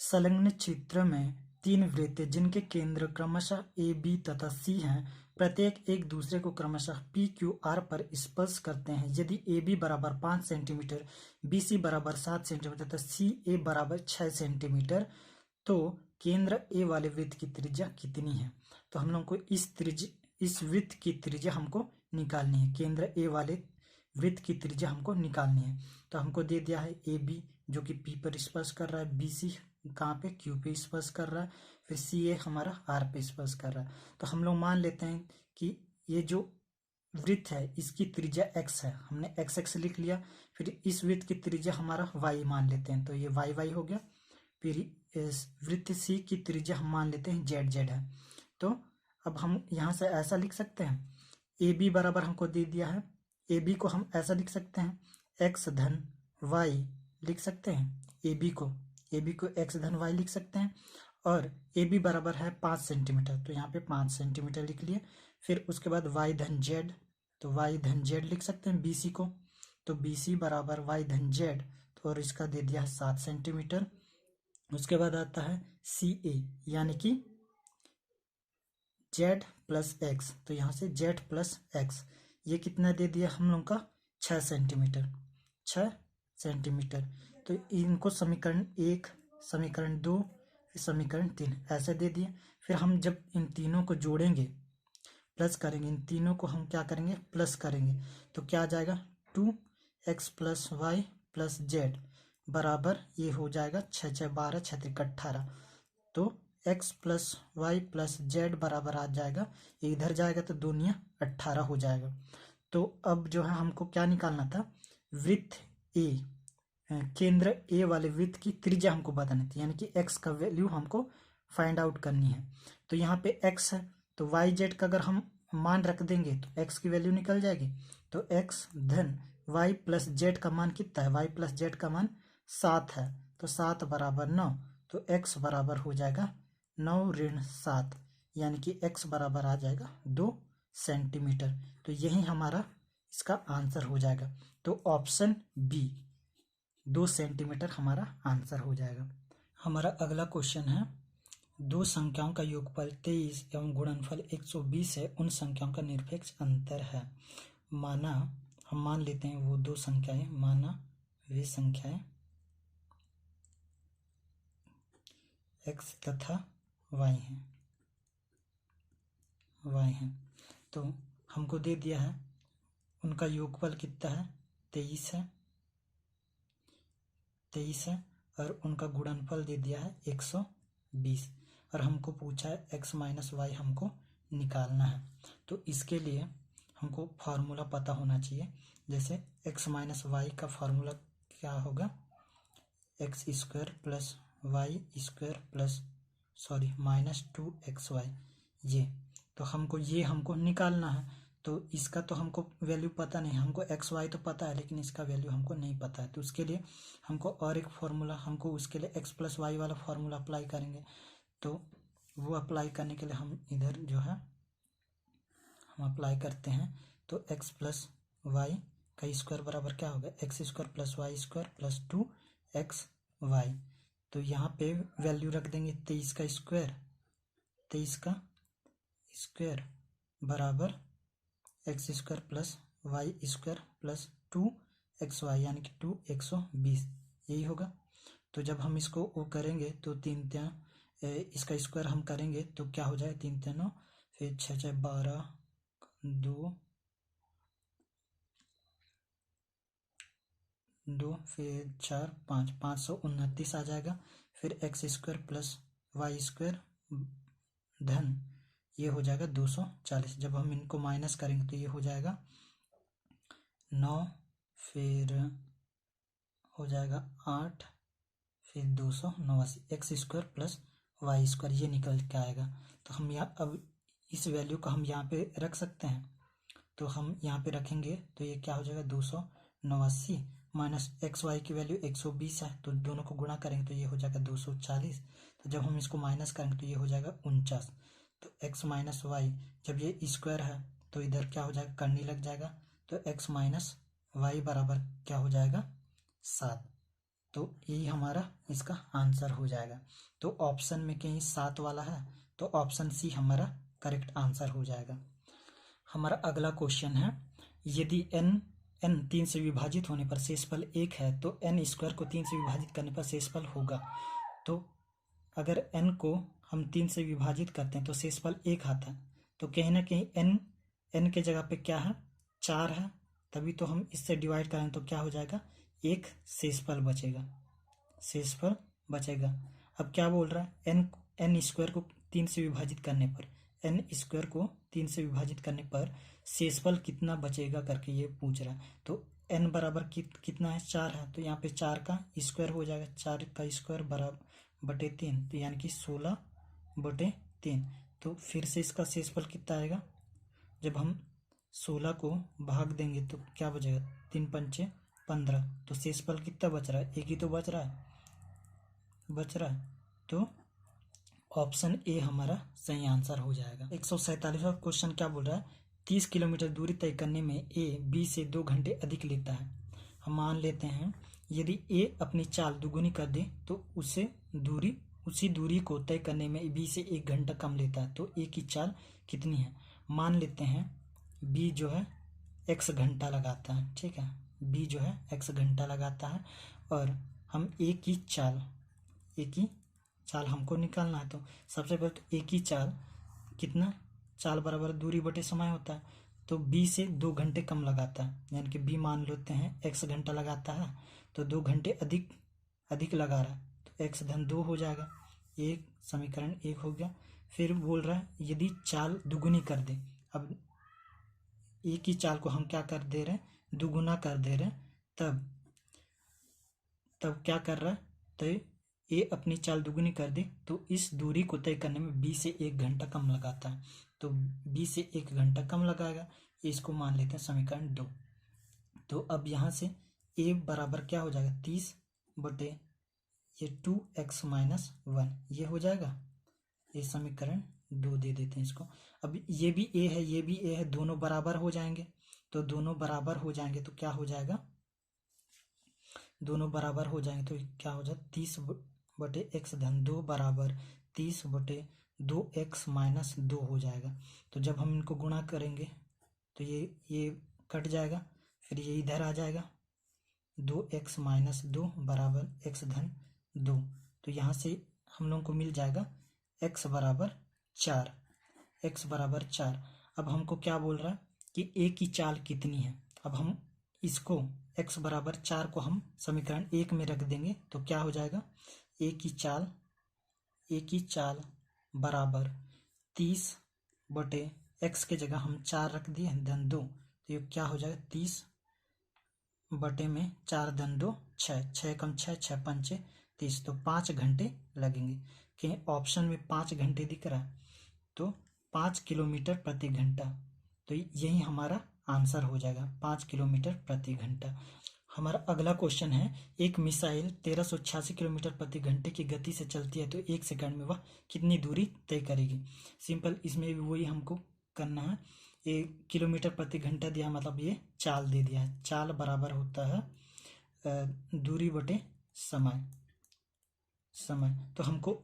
संलग्न चित्र में 3 वृत्त जिनके केंद्र क्रमशः ए बी तथा सी हैं, प्रत्येक एक दूसरे को क्रमशः पी क्यू आर पर स्पर्श करते हैं। यदि ए बी बराबर 5 सेंटीमीटर, बी सी बराबर 7 सेंटीमीटर तथा सी ए बराबर 6 सेंटीमीटर, तो केंद्र ए वाले वृत्त की त्रिज्या कितनी है। तो हम लोग को इस वृत्त की त्रिज्या हमको निकालनी है, केंद्र ए वाले वृत्त की त्रिज्या हमको निकालनी है। तो हमको दे दिया है ए बी जो कि पी पर स्पर्श कर रहा है, बी सी कहाँ पे, क्यू पे स्पर्श कर रहा है, फिर सी ए हमारा आर पे स्पर्श कर रहा है। तो हम लोग मान लेते हैं कि ये जो वृत्त है इसकी त्रिज्या x है, हमने एक्स एक्स लिख लिया। फिर इस वृत्त की त्रिज्या हमारा y मान लेते हैं, तो ये वाई वाई हो गया। फिर इस वृत्त सी की त्रिज्या हम मान लेते हैं जेड जेड है। तो अब हम यहाँ से ऐसा लिख सकते हैं, ए बी बराबर हमको दे दिया है, ए बी को हम ऐसा लिख सकते हैं, एक्स धन वाई लिख सकते हैं। ए बी को एक्स धन वाई लिख सकते हैं। और ए बी बराबर है 5 सेंटीमीटर, तो यहाँ पे 5 सेंटीमीटर लिख लिए। फिर उसके बाद वाई धन जेड, तो वाई धन जेड लिख सकते हैं बी सी को, तो बी सी बराबर वाई धन जेड, तो और इसका दे दिया है 7 सेंटीमीटर। उसके बाद आता है सी ए यानी कि जेड प्लस एक्स, तो यहाँ से जेड प्लस एक्स, ये कितना दे दिया हम लोग का 6 सेंटीमीटर, 6 सेंटीमीटर। तो इनको समीकरण 1, समीकरण 2, फिर समीकरण 3 ऐसे दे दिए। फिर हम जब इन तीनों को जोड़ेंगे प्लस करेंगे, इन तीनों को हम क्या करेंगे, प्लस करेंगे, तो क्या आ जाएगा 2x plus y plus z बराबर ये हो जाएगा 6 6 12 6 3 18। तो x plus y plus z बराबर आ जाएगा, ये इधर जाएगा तो 2 × 18 हो जाएगा। तो अब जो है हमको क्या निकालना था, वृत्त ए, केंद्र ए वाले वृत्त की त्रिज्या हमको बतानी थी, यानी कि x का वैल्यू हमको फाइंड आउट करनी है। तो यहाँ पे x है तो वाई जेड का अगर हम मान रख देंगे तो x की वैल्यू निकल जाएगी। तो x धन y प्लस जेड का मान कितना है, y प्लस जेड का मान 7 है, तो 7 बराबर 9, तो x बराबर हो जाएगा 9 ऋण 7, यानी कि x बराबर आ जाएगा 2 सेंटीमीटर। तो यही हमारा इसका आंसर हो जाएगा। तो ऑप्शन बी 2 सेंटीमीटर हमारा आंसर हो जाएगा। हमारा अगला क्वेश्चन है, दो संख्याओं का योगफल 23 एवं गुणनफल 120 है, उन संख्याओं का निरपेक्ष अंतर है। माना, हम मान लेते हैं वो दो संख्याएं, माना वे संख्याएं x तथा y हैं। तो हमको दे दिया है उनका योगफल कितना है, 23 है और उनका गुणनफल दे दिया है 120, और हमको पूछा है x माइनस वाई हमको निकालना है। तो इसके लिए हमको फार्मूला पता होना चाहिए। जैसे x माइनस वाई का फार्मूला क्या होगा, x square plus y square plus minus 2xy, ये तो हमको निकालना है। तो इसका तो हमको वैल्यू पता नहीं, हमको एक्स वाई तो पता है लेकिन इसका वैल्यू हमको नहीं पता है। तो उसके लिए हमको और एक फार्मूला, हमको उसके लिए एक्स प्लस वाई वाला फार्मूला अप्लाई करेंगे। तो वो अप्लाई करने के लिए हम इधर जो है हम अप्लाई करते हैं। तो एक्स प्लस वाई का स्क्वायर बराबर क्या होगा, x square plus y square plus 2xy। तो यहाँ पे वैल्यू रख देंगे 23 का स्क्वायर बराबर x square plus y square plus 2xy, यानी कि 2 120, यही होगा। तो जब हम इसको वो करेंगे तो 3 3 इसका स्क्वायर हम करेंगे तो क्या हो जाएगा, 3 3 9, फिर 6 6 12 2 फिर 4 5 529 आ जाएगा। फिर x square plus y square धन ये हो जाएगा 240। जब हम इनको माइनस करेंगे तो ये हो जाएगा 9, फिर हो जाएगा 8, फिर 289, x square plus y square ये निकल के आएगा। तो हम यहाँ अब इस वैल्यू को हम यहाँ पे रख सकते हैं। तो हम यहाँ पे रखेंगे तो ये क्या हो जाएगा 289 माइनस एक्स वाई की वैल्यू 120 है, तो दोनों को गुणा करेंगे तो ये हो जाएगा 240। तो जब हम इसको माइनस करेंगे तो ये हो जाएगा 49। तो x माइनस वाई, जब ये स्क्वायर है तो इधर क्या हो जाएगा, करनी लग जाएगा। तो x माइनस वाई बराबर क्या हो जाएगा 7। तो यही हमारा इसका आंसर हो जाएगा। तो ऑप्शन में कहीं 7 वाला है, तो ऑप्शन सी हमारा करेक्ट आंसर हो जाएगा। हमारा अगला क्वेश्चन है, यदि n 3 से विभाजित होने पर शेषफल 1 है तो n स्क्वायर को 3 से विभाजित करने पर शेषफल होगा। तो अगर n को हम 3 से विभाजित करते हैं तो शेषफल 1 आता है। तो कहीं ना कहीं n के जगह पे क्या है, 4 है, तभी तो हम इससे डिवाइड करें तो क्या हो जाएगा, 1 शेषफल बचेगा। अब क्या बोल रहा है, n स्क्वायर को 3 से विभाजित करने पर, n स्क्वायर को 3 से विभाजित करने पर शेषफल कितना बचेगा करके ये पूछ रहा है। तो n बराबर कितना है, 4 है, तो यहाँ पे 4 का स्क्वायर हो जाएगा, 4 का स्क्वायर बराबर बटे 3, तो यानी कि 16/3। तो फिर से इसका शेषफल कितना आएगा, जब हम 16 को भाग देंगे तो क्या बचेगा, 3 पंचे 15, तो शेषफल कितना बच रहा है, एक ही तो बच रहा है। तो ऑप्शन ए हमारा सही आंसर हो जाएगा। 147वां क्वेश्चन क्या बोल रहा है, 30 किलोमीटर दूरी तय करने में ए बी से 2 घंटे अधिक लेता है। हम मान लेते हैं यदि ए अपनी चाल दुगुनी कर दे तो उसी दूरी को तय करने में बी से 1 घंटा कम लेता है। तो ए की चाल कितनी है। मान लेते हैं बी जो है x घंटा लगाता है, ठीक है, बी जो है x घंटा लगाता है, और हम ए की चाल हमको निकालना है। तो सबसे पहले तो ए की चाल कितना चाल बराबर दूरी बटे समय होता है, तो बी से 2 घंटे कम लगाता है, यानी कि बी मान लेते हैं x घंटा लगाता है तो 2 घंटे अधिक लगा रहा है, तो x धन 2 हो जाएगा। एक समीकरण 1 हो गया। फिर बोल रहा है यदि चाल दुगुनी कर दे, अब एक ही चाल को हम क्या कर दे रहे हैं, दुगुना कर दे रहे हैं, तब क्या कर रहा है, तो ये अपनी चाल दुगुनी कर दे तो इस दूरी को तय करने में बी से 1 घंटा कम लगाता है, तो बी से 1 घंटा कम लगाएगा। इसको मान लेते हैं समीकरण 2। तो अब यहाँ से a बराबर क्या हो जाएगा, 30 बटे ये 2x माइनस 1, ये हो जाएगा। ये समीकरण 2 दे देते हैं इसको। अब ये भी a है, ये भी a है, दोनों बराबर हो जाएंगे, तो दोनों बराबर हो जाएंगे तो क्या हो जाएगा, दोनों बराबर हो जाएंगे तो क्या हो जाएगा, 30 बटे x धन 2 बराबर 30 बटे 2x माइनस 2 हो जाएगा। तो जब हम इनको गुणा करेंगे तो ये कट जाएगा, फिर ये इधर आ जाएगा, 2x माइनस 2 बराबर x धन 2। तो यहाँ से हम लोगों को मिल जाएगा x बराबर 4, x बराबर 4। अब हमको क्या बोल रहा है कि a की चाल कितनी है। अब हम इसको x बराबर 4 को हम समीकरण 1 में रख देंगे तो क्या हो जाएगा, a की चाल बराबर 30 बटे x के जगह हम 4 रख दिए धन 2, तो ये क्या हो जाएगा, 30 बटे में 4 धन 2 6, 6 कम 6, 6 पंचे 30, तो 5 घंटे लगेंगे। कि ऑप्शन में 5 घंटे दिख रहा है, तो 5 किलोमीटर प्रति घंटा, तो यही हमारा आंसर हो जाएगा, 5 किलोमीटर प्रति घंटा। हमारा अगला क्वेश्चन है, एक मिसाइल 1386 किलोमीटर प्रति घंटे की गति से चलती है तो 1 सेकंड में वह कितनी दूरी तय करेगी। सिंपल, इसमें भी वही हमको करना है। ये किलोमीटर प्रति घंटा दिया, मतलब ये चाल दे दिया है। चाल बराबर होता है दूरी बटे समय। तो हमको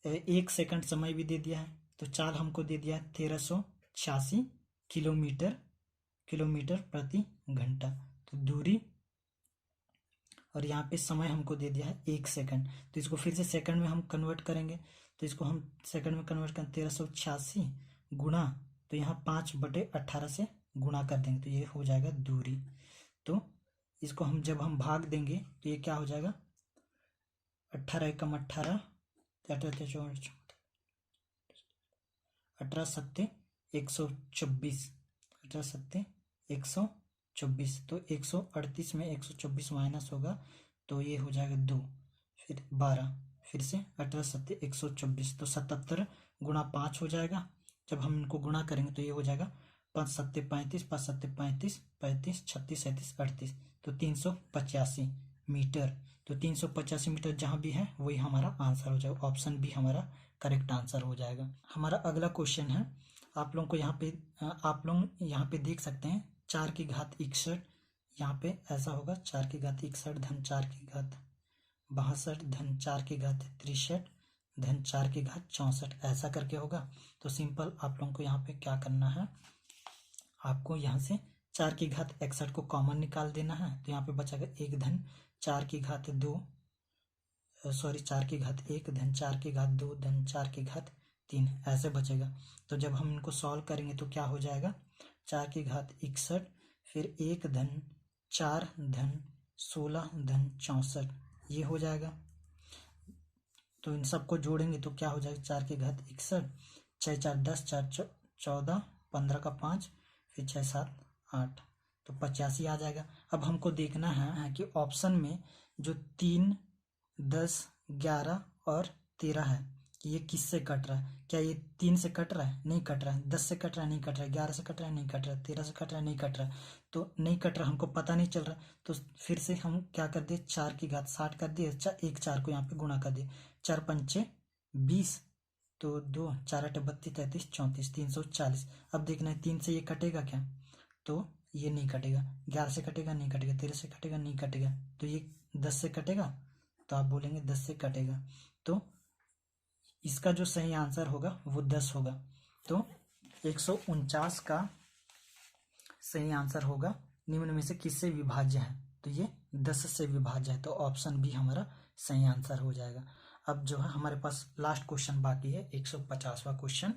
1 सेकंड समय भी दे दिया है, तो चाल हमको दे दिया है 1386 किलोमीटर प्रति घंटा, तो दूरी, और यहाँ पे समय हमको दे दिया है 1 सेकंड। तो इसको फिर से सेकंड में हम कन्वर्ट करेंगे, तो इसको हम सेकंड में कन्वर्ट करें, 1386 गुणा, तो यहाँ 5/18 से गुणा कर देंगे तो ये हो जाएगा दूरी। तो इसको हम जब हम भाग देंगे तो ये क्या हो जाएगा, 18 एकम 18, 18 सत्ते 124, 18 सत्ते 124, तो 138 में 124 माइनस होगा तो ये हो जाएगा 2, फिर 12, फिर से 18 सत्ते 124, तो 77 गुणा 5 हो जाएगा। जब हम इनको गुणा करेंगे तो ये हो जाएगा 5 सत्ते 35, 5 सत्ते 35, 35 36 37 38, तो 385 मीटर। तो 385 मीटर जहाँ भी है वही हमारा आंसर हो जाएगा, ऑप्शन बी हमारा करेक्ट आंसर हो जाएगा। हमारा अगला क्वेश्चन है, आप लोग यहाँ पे देख सकते हैं 4 की घात 61, यहाँ पे ऐसा होगा 4 की घात 61 धन 4 की घात 62 धन 4 की घात 63 धन 4 की घात 64, ऐसा करके होगा। तो सिंपल आप लोगों को यहाँ पे क्या करना है, आपको यहाँ से 4 की घात 61 को कॉमन निकाल देना है, तो यहाँ पे बचेगा 1 धन 4 की घात 2, 4 की घात 1 धन 4 की घात 2 धन 4 की घात 3, ऐसे बचेगा। तो जब हम इनको सॉल्व करेंगे तो क्या हो जाएगा, 4 की घात 61, फिर 1 धन 4 धन 16 धन 64, ये हो जाएगा। तो इन सबको जोड़ेंगे तो क्या हो जाएगा, 4 की घात 61, 6 4 10, 4 14, 15 का 5, फिर 6 7 8, तो 85 आ जाएगा। अब हमको देखना है कि ऑप्शन में जो 3, 10, 11 और 13 है कि ये किससे कट रहा है। क्या ये 3 से कट रहा है, नहीं कट रहा है, 10 से कट रहा है, नहीं कट रहा है, 11 से कट रहा है, नहीं कट रहा है, 13 से कट रहा है, नहीं कट रहा है, तो नहीं कट रहा, हमको पता नहीं चल रहा। तो फिर से हम क्या कर दिए, 4 की घात 60 कर दिए, 1 4 को यहाँ पे गुणा कर दिए, 4 पंचे 20, तो 2 4 8 32 33 34, 340। अब देखना है 3 से ये कटेगा क्या, तो ये नहीं कटेगा, 11 से कटेगा नहीं कटेगा, 13 से कटेगा नहीं कटेगा, तो ये 10 से कटेगा, तो आप बोलेंगे 10 से कटेगा, तो इसका जो सही आंसर होगा वो 10 होगा। तो 149 का सही आंसर होगा, निम्न में से किससे विभाज्य है, तो ये 10 से विभाज्य है, तो ऑप्शन बी हमारा सही आंसर हो जाएगा। अब जो है हमारे पास लास्ट क्वेश्चन बाकी है, 150वां क्वेश्चन।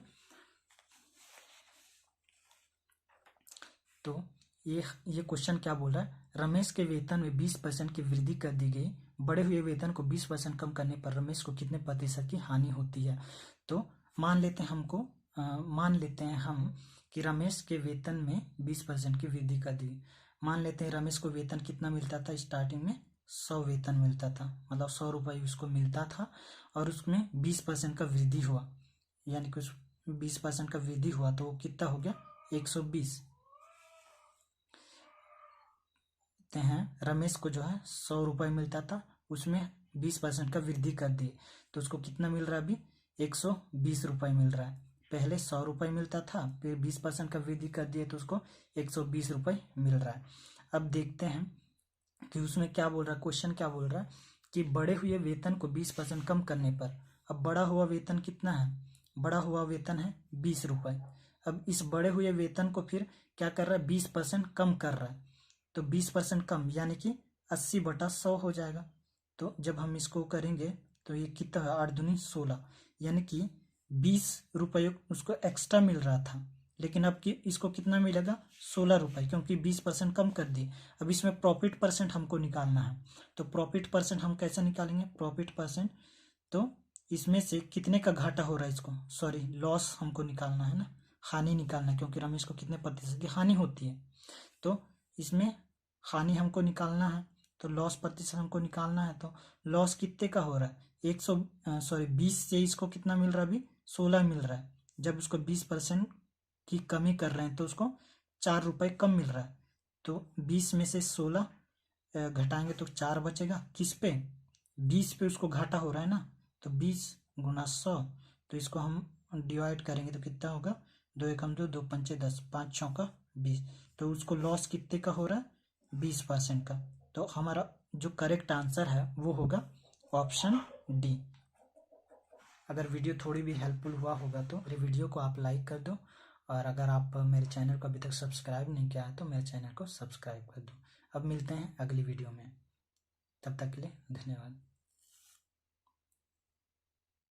तो ये क्वेश्चन क्या बोल रहा है, रमेश के वेतन में 20% की वृद्धि कर दी गई, बढ़े हुए वेतन को 20% कम करने पर रमेश को कितने प्रतिशत की हानि होती है। तो मान लेते हैं हम कि रमेश के वेतन में 20% की वृद्धि कर दी। मान लेते हैं रमेश को वेतन कितना मिलता था, स्टार्टिंग में 100 वेतन मिलता था, मतलब 100 रुपये उसको मिलता था, और उसमें 20% का वृद्धि हुआ, यानी कि उस 20% का वृद्धि हुआ तो वो कितना हो गया, 120 हैं। रमेश को जो है 100 रुपये मिलता था, उसमें 20% का वृद्धि कर दिए तो उसको कितना मिल रहा है, अभी 120 रुपये मिल रहा है। पहले 100 रुपये मिलता था, फिर 20% का वृद्धि कर दिए तो उसको 120 रुपये मिल रहा है। अब देखते हैं कि उसमें क्या बोल रहा है, क्वेश्चन क्या बोल रहा है कि बढ़े हुए वेतन को 20% कम करने पर, अब बढ़ा हुआ वेतन कितना है, बढ़ा हुआ वेतन है 20 रुपये। अब इस बढ़े हुए वेतन को फिर क्या कर रहा है, 20% कम कर रहा है, तो 20% कम यानी कि 80/100 हो जाएगा। तो जब हम इसको करेंगे तो ये कितना है, 8 दूनी 16, यानी कि 20 रुपये उसको एक्स्ट्रा मिल रहा था, लेकिन अब इसको कितना मिलेगा, 16 रुपये, क्योंकि 20% कम कर दिए। अब इसमें प्रॉफिट परसेंट हमको निकालना है, तो प्रॉफिट परसेंट हम कैसे निकालेंगे, प्रॉफिट परसेंट, तो इसमें से कितने का घाटा हो रहा है, इसको सॉरी लॉस हमको निकालना है ना, हानि निकालना है, क्योंकि रमेश को कितने प्रतिशत की हानि होती है। तो इसमें हानि हमको निकालना है, तो लॉस प्रतिशत हमको निकालना है, तो लॉस कितने का हो रहा है, 20 से इसको कितना मिल रहा है, अभी 16 मिल रहा है। जब उसको 20% की कमी कर रहे हैं तो उसको 4 रुपये कम मिल रहा है, तो 20 में से 16 घटाएंगे तो 4 बचेगा, किस पे, 20 पे उसको घाटा हो रहा है ना, तो 20 × 100, तो इसको हम डिवाइड करेंगे तो कितना होगा, 2 एकम 2, 2 पंचे 10, 5 चौका 20, तो उसको लॉस कितने का हो रहा है, 20% का। तो हमारा जो करेक्ट आंसर है वो होगा ऑप्शन डी। अगर वीडियो थोड़ी भी हेल्पफुल हुआ होगा तो मेरे वीडियो को आप लाइक कर दो, और अगर आप मेरे चैनल को अभी तक सब्सक्राइब नहीं किया है तो मेरे चैनल को सब्सक्राइब कर दो। अब मिलते हैं अगली वीडियो में, तब तक के लिए धन्यवाद।